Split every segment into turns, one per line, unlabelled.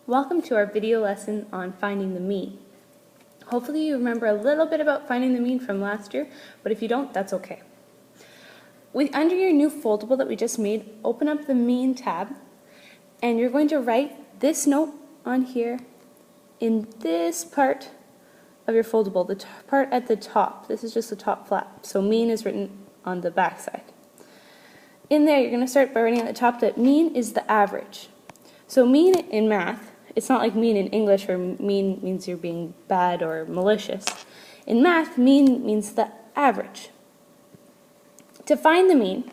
Welcome to our video lesson on finding the mean. Hopefully you remember a little bit about finding the mean from last year, but if you don't, that's okay. Under your new foldable that we just made, open up the mean tab, and you're going to write this note on here in this part of your foldable, the part at the top. This is just the top flap, so mean is written on the back side. In there, you're going to start by writing at the top that mean is the average. So mean in math, it's not like mean in English where mean means you're being bad or malicious. In math, mean means the average. To find the mean,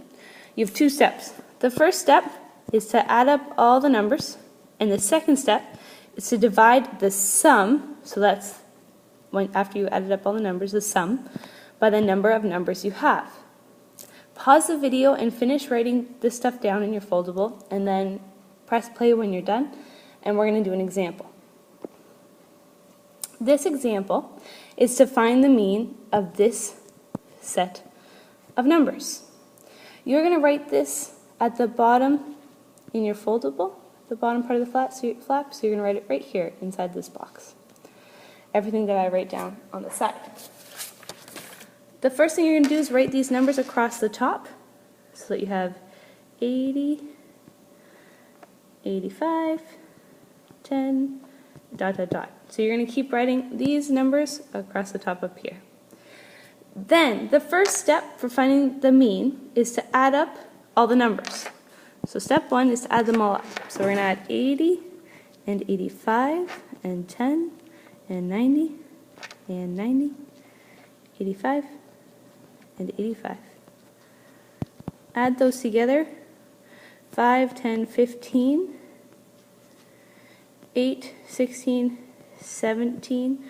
you have two steps. The first step is to add up all the numbers, and the second step is to divide the sum, so that's after you added up all the numbers, the sum, by the number of numbers you have. Pause the video and finish writing this stuff down in your foldable, and then press play when you're done, and we're going to do an example. This example is to find the mean of this set of numbers. You're going to write this at the bottom in your foldable, the bottom part of the flap, so you're going to write it right here inside this box. Everything that I write down on the side. The first thing you're going to do is write these numbers across the top so that you have 80, 85, 10, ... So you're going to keep writing these numbers across the top up here. Then, the first step for finding the mean is to add up all the numbers. So step one is to add them all up. So we're going to add 80 and 85 and 10 and 90 and 90, 85 and 85. Add those together. 5, 10, 15, 8, 16, 17,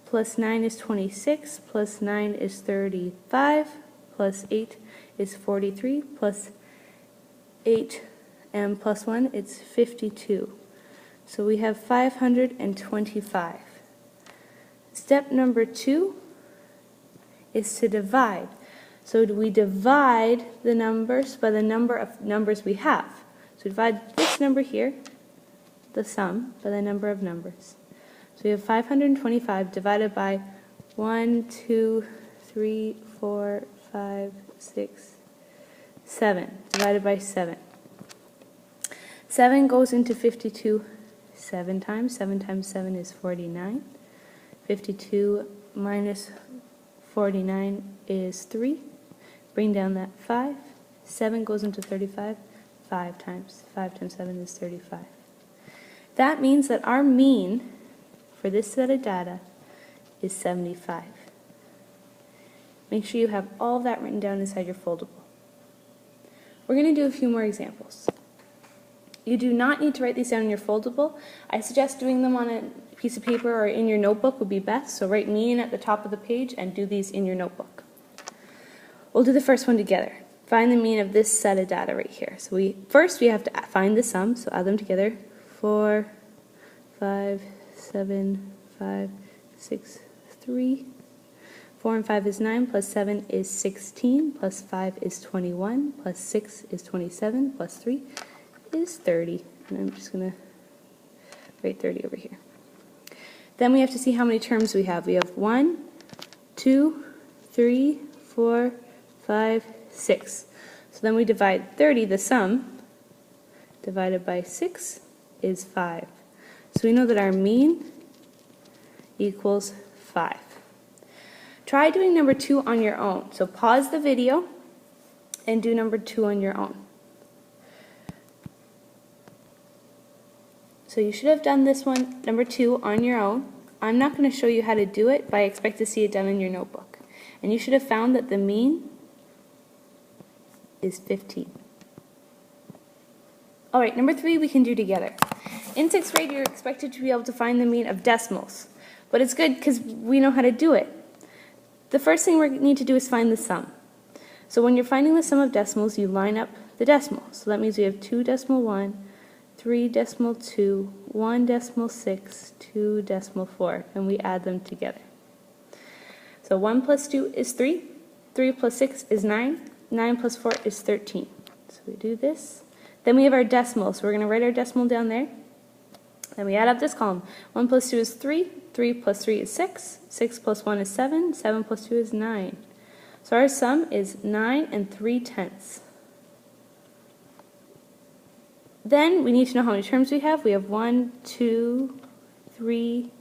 plus 9 is 26, plus 9 is 35, plus 8 is 43, plus 8 and plus 1, it's 52. So we have 525. Step number 2 is to divide. So we divide the numbers by the number of numbers we have. So divide this number here, the sum, by the number of numbers. So we have 525 divided by 1, 2, 3, 4, 5, 6, 7, divided by 7. 7 goes into 52 7 times. 7 times 7 is 49. 52 minus 49 is 3. Bring down that 5. 7 goes into 35 5 times. 5 times 7 is 35. That means that our mean for this set of data is 75. Make sure you have all of that written down inside your foldable. We're going to do a few more examples. You do not need to write these down in your foldable. I suggest doing them on a piece of paper or in your notebook would be best. So write mean at the top of the page and do these in your notebook. We'll do the first one together. Find the mean of this set of data right here. So first we have to find the sum, so add them together. 4, 5, 7, 5, 6, 3. 4 and 5 is 9, plus 7 is 16, plus 5 is 21, plus 6 is 27, plus 3 is 30. And I'm just going to write 30 over here. Then we have to see how many terms we have. We have 1, 2, 3, 4, 5, 6. So then we divide 30, the sum, divided by 6 is 5. So we know that our mean equals 5. Try doing number 2 on your own. So pause the video and do number 2 on your own. So you should have done this one, number 2, on your own. I'm not going to show you how to do it, but I expect to see it done in your notebook. And you should have found that the mean is 15. Alright, number 3 we can do together. In 6th grade, you're expected to be able to find the mean of decimals. But it's good because we know how to do it. The first thing we need to do is find the sum. So when you're finding the sum of decimals, you line up the decimals. So that means we have 2 decimal 1, 3 decimal 2, 1 decimal 6, 2 decimal 4, and we add them together. So 1 plus 2 is 3, 3 plus 6 is 9, 9 plus 4 is 13. So we do this. Then we have our decimal, so we're going to write our decimal down there. Then we add up this column. 1 plus 2 is 3, 3 plus 3 is 6, 6 plus 1 is 7, 7 plus 2 is 9. So our sum is 9 3/10. Then we need to know how many terms we have. We have 1, 2, 3,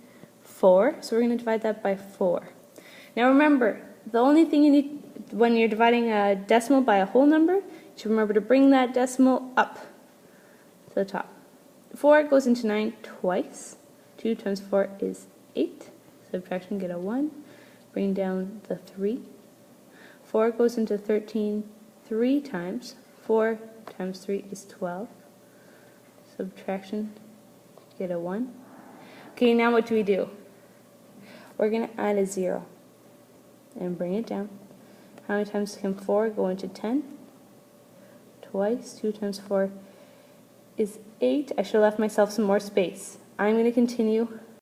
4. So we're going to divide that by 4. Now remember, the only thing you need when you're dividing a decimal by a whole number, you should remember to bring that decimal up to the top. 4 goes into 9 twice. 2 times 4 is 8. Subtraction, get a 1. Bring down the 3. 4 goes into 13 3 times. 4 times 3 is 12. Subtraction, get a 1. Okay, now what do? We're going to add a 0 and bring it down. How many times can 4 go into 10? Twice. 2 times 4 is 8. I should have left myself some more space. I'm going to continue